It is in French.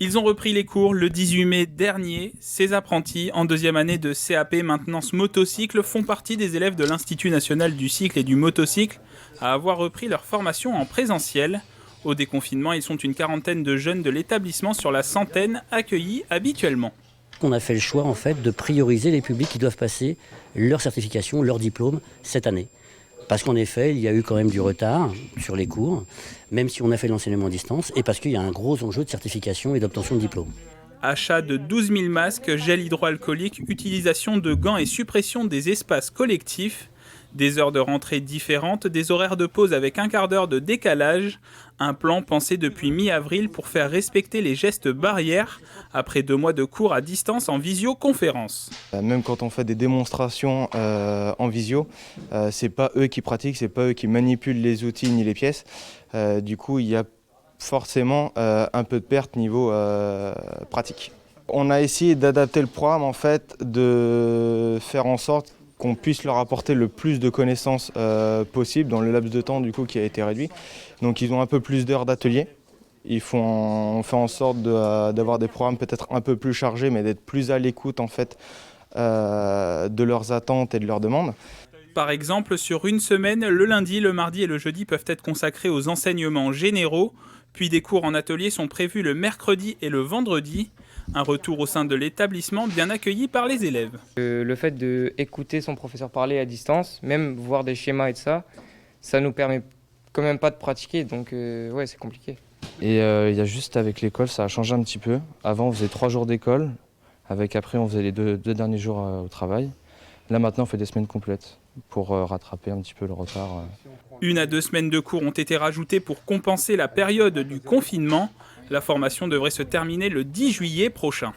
Ils ont repris les cours le 18 mai dernier. Ces apprentis, en deuxième année de CAP maintenance motocycle, font partie des élèves de l'Institut national du cycle et du motocycle à avoir repris leur formation en présentiel. Au déconfinement, ils sont une quarantaine de jeunes de l'établissement sur la centaine accueillis habituellement. On a fait le choix en fait de prioriser les publics qui doivent passer leur certification, leur diplôme cette année. Parce qu'en effet, il y a eu quand même du retard sur les cours, même si on a fait l'enseignement à distance, et parce qu'il y a un gros enjeu de certification et d'obtention de diplôme. Achat de 12 000 masques, gel hydroalcoolique, utilisation de gants et suppression des espaces collectifs. Des heures de rentrée différentes, des horaires de pause avec un quart d'heure de décalage. Un plan pensé depuis mi-avril pour faire respecter les gestes barrières après 2 mois de cours à distance en visioconférence. Même quand on fait des démonstrations en visio, c'est pas eux qui pratiquent, c'est pas eux qui manipulent les outils ni les pièces. Du coup, il y a forcément un peu de perte niveau pratique. On a essayé d'adapter le programme, en fait, de faire en sorte qu'on puisse leur apporter le plus de connaissances possible dans le laps de temps du coup, qui a été réduit. Donc ils ont un peu plus d'heures d'atelier. On fait en sorte d'avoir des programmes peut-être un peu plus chargés, mais d'être plus à l'écoute en fait, de leurs attentes et de leurs demandes. Par exemple, sur une semaine, le lundi, le mardi et le jeudi peuvent être consacrés aux enseignements généraux, puis des cours en atelier sont prévus le mercredi et le vendredi. Un retour au sein de l'établissement bien accueilli par les élèves. Le fait d'écouter son professeur parler à distance, même voir des schémas et de ça nous permet quand même pas de pratiquer, donc ouais, c'est compliqué. Et il y a juste avec l'école, ça a changé un petit peu. Avant, on faisait 3 jours d'école, après on faisait les deux derniers jours au travail. Là maintenant, on fait des semaines complètes pour rattraper un petit peu le retard. 1 à 2 semaines de cours ont été rajoutées pour compenser la période du confinement. La formation devrait se terminer le 10 juillet prochain.